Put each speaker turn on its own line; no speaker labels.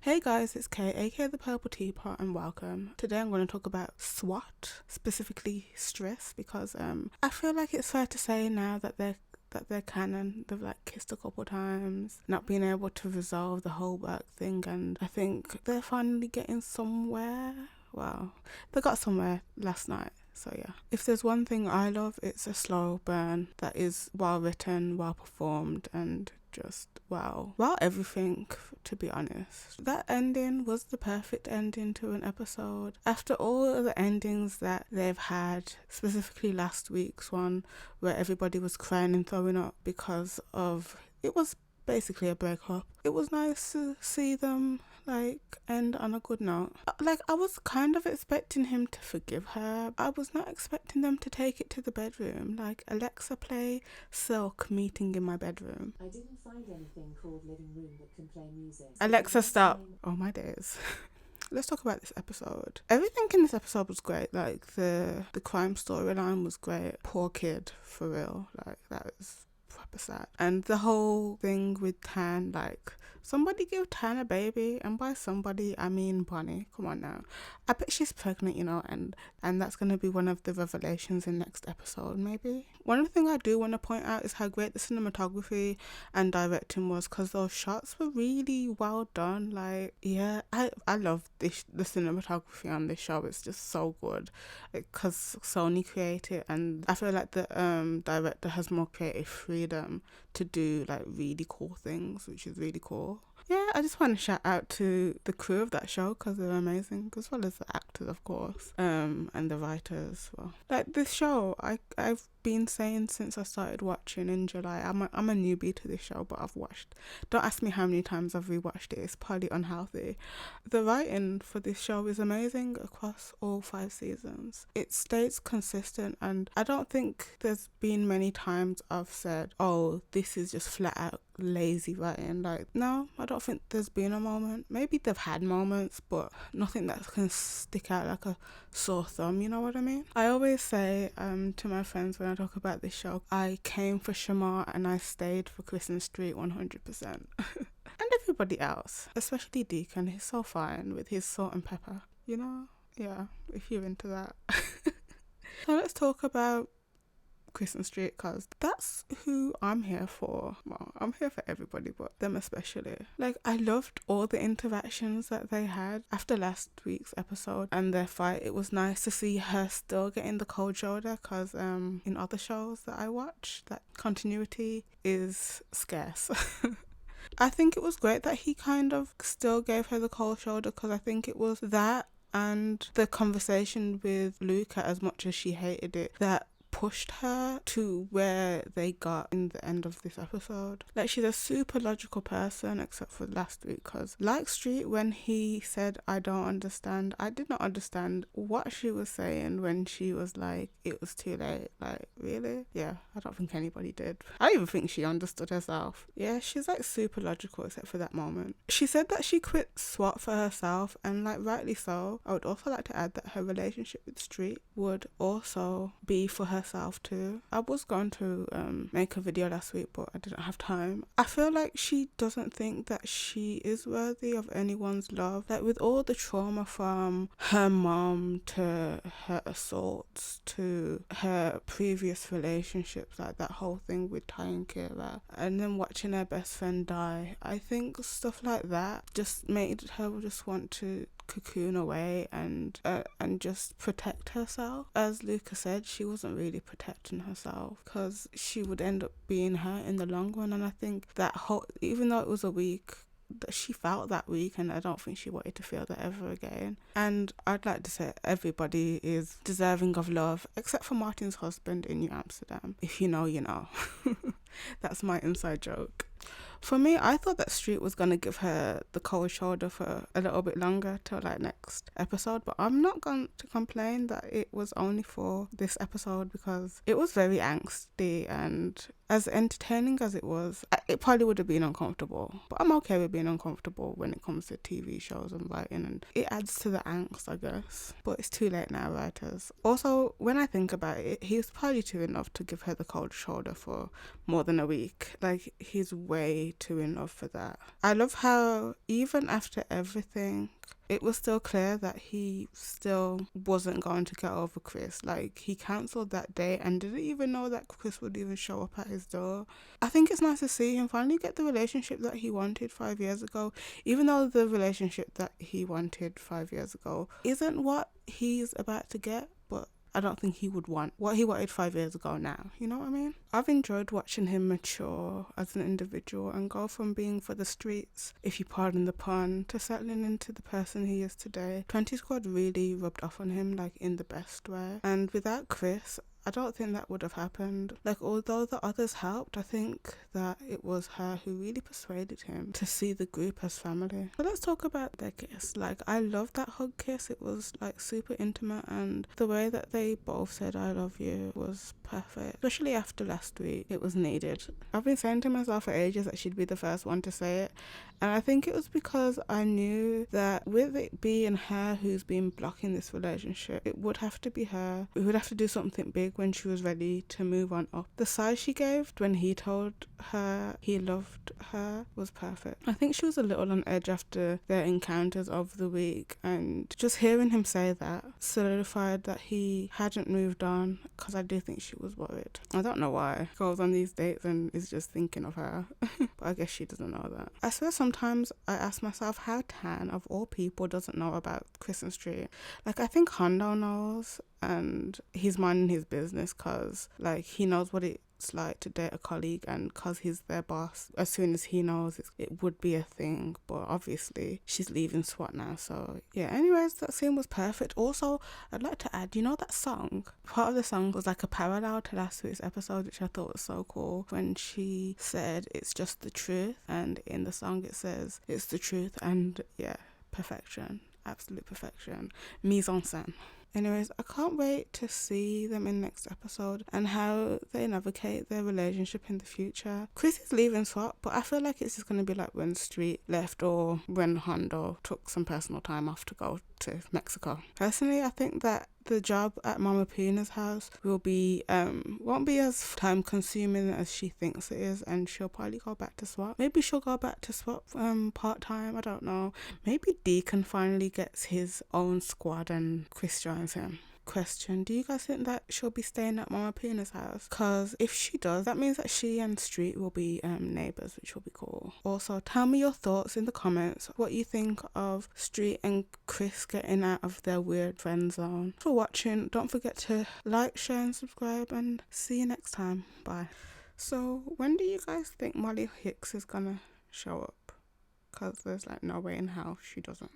Hey guys, it's Kay, aka the Purple Teapot, and welcome. Today I'm going to talk about S.W.A.T, specifically STRIS, because I feel like it's fair to say now that they're canon. They've kissed a couple times, not being able to resolve the whole work thing, and I think they're finally getting somewhere. Well, they got somewhere last night. So yeah, if there's one thing I love, it's a slow burn that is well written, well performed, and just wow everything, to be honest. That ending was the perfect ending to an episode. After all of the endings that they've had, specifically last week's one where everybody was crying and throwing up because of it was basically a breakup. It was nice to see them end on a good note. I was kind of expecting him to forgive her. I was not expecting them to take it to the bedroom. Alexa, play Silk Meeting in My Bedroom.
I didn't find anything called living room that can play music.
Alexa, stop. Oh my days. Let's talk about this episode. Everything in this episode was great. The crime storyline was great. Poor kid, for real. That was proper sad. And the whole thing with Tan, somebody give Tan a baby, and by somebody I mean Bonnie. Come on now. I bet she's pregnant, and that's going to be one of the revelations in next episode, maybe. One thing I do want to point out is how great the cinematography and directing was, because those shots were really well done. I love the cinematography on this show. It's just so good, because Sony created it, and I feel like the director has more creative freedom to do really cool things, which is really cool. Yeah, I just want to shout out to the crew of that show, because they're amazing, as well as the actors, of course, and the writers. Well, this show, I've been saying since I started watching in July. I'm a newbie to this show, but I've watched. Don't ask me how many times I've rewatched it. It's probably unhealthy. The writing for this show is amazing across all 5 seasons. It stays consistent, and I don't think there's been many times I've said, "Oh, this is just flat out lazy writing." No, I don't think there's been a moment. Maybe they've had moments, but nothing that can stick out like a sore thumb, you know what I mean? I always say to my friends when I talk about this show, I came for Shamar and I stayed for Kristen Street 100%. And everybody else, especially Deacon, he's so fine with his salt and pepper, Yeah, if you're into that. So let's talk about Kristen Street, because that's who I'm here for. Well, I'm here for everybody, but them especially. I loved all the interactions that they had after last week's episode and their fight. It was nice to see her still getting the cold shoulder, because in other shows that I watch, that continuity is scarce. I think it was great that he kind of still gave her the cold shoulder, because I think it was that and the conversation with Luca, as much as she hated it, that pushed her to where they got in the end of this episode. She's a super logical person, except for last week, because Street, when he said I don't understand, I did not understand what she was saying when she was it was too late. Really? Yeah, I don't think anybody did. I don't even think she understood herself. Yeah, she's super logical, except for that moment. She said that she quit S.W.A.T for herself, and rightly so. I would also like to add that her relationship with Street would also be for herself too. I was going to make a video last week, but I didn't have time. I feel like she doesn't think that she is worthy of anyone's love. With all the trauma from her mom to her assaults to her previous relationships, that whole thing with Ty and Kira, and then watching her best friend die, I think stuff like that just made her just want to cocoon away and just protect herself. As Luca said, she wasn't really protecting herself, because she would end up being her in the long run. And I think that even though it was a week, that she felt that week, and I don't think she wanted to feel that ever again. And I'd like to say everybody is deserving of love, except for Martin's husband in New Amsterdam. If you know, you know. That's my inside joke. For me, I thought that Street was going to give her the cold shoulder for a little bit longer till next episode, but I'm not going to complain that it was only for this episode, because it was very angsty, and as entertaining as it was, it probably would have been uncomfortable, but I'm okay with being uncomfortable when it comes to TV shows and writing, and it adds to the angst, I guess. But it's too late now, writers. Also, when I think about it, he was probably too enough to give her the cold shoulder for more than a week. He's way way too in love for that. I love how even after everything, it was still clear that he still wasn't going to get over Chris. Like, he cancelled that date and didn't even know that Chris would even show up at his door. I think it's nice to see him finally get the relationship that he wanted 5 years ago, even though the relationship that he wanted 5 years ago isn't what he's about to get, but I don't think he would want what he wanted 5 years ago now. You know what I mean? I've enjoyed watching him mature as an individual and go from being for the streets, if you pardon the pun, to settling into the person he is today. 20 Squad really rubbed off on him, like, in the best way. And without Chris, I don't think that would have happened. Like, although the others helped, I think that it was her who really persuaded him to see the group as family. So let's talk about their kiss. Like, I love that hug kiss. It was, like, super intimate, and the way that they both said I love you was perfect. Especially after last week, it was needed. I've been saying to myself for ages that she'd be the first one to say it, and I think it was because I knew that with it being her who's been blocking this relationship, it would have to be her. We would have to do something big when she was ready to move on up. The sigh she gave when he told her he loved her was perfect. I think she was a little on edge after their encounters over the week, and just hearing him say that solidified that he hadn't moved on, because I do think she was worried. I don't know why. Goes on these dates and is just thinking of her. But I guess she doesn't know that. I swear sometimes I ask myself how Tan, of all people, doesn't know about Chris and Street. Like, I think Hondo knows, and he's minding his business because, like, he knows what it's like to date a colleague, and because he's their boss, as soon as he knows, it would be a thing. But obviously she's leaving S.W.A.T now, so yeah. Anyways, that scene was perfect. Also, I'd like to add, you know, that song, part of the song was like a parallel to last week's episode, which I thought was so cool, when she said it's just the truth, and in the song it says it's the truth. And yeah, perfection, absolute perfection, mise en scène. Anyways, I can't wait to see them in next episode and how they navigate their relationship in the future. Chris is leaving S.W.A.T, but I feel like it's just going to be like when Street left, or when Hondo took some personal time off to go to Mexico. Personally, I think that the job at Mama Pina's house will be won't be as time consuming as she thinks it is, and she'll probably go back to S.W.A.T. Maybe she'll go back to S.W.A.T part time, I don't know. Maybe Deacon finally gets his own squad and Chris joins him. Question, do you guys think that she'll be staying at Mama Pina's house? Because if she does, that means that she and Street will be neighbours, which will be cool. Also, tell me your thoughts in the comments, what you think of Street and Chris getting out of their weird friend zone. For watching, don't forget to like, share and subscribe, and see you next time. Bye. So when do you guys think Molly Hicks is gonna show up? Because there's like no way in hell she doesn't.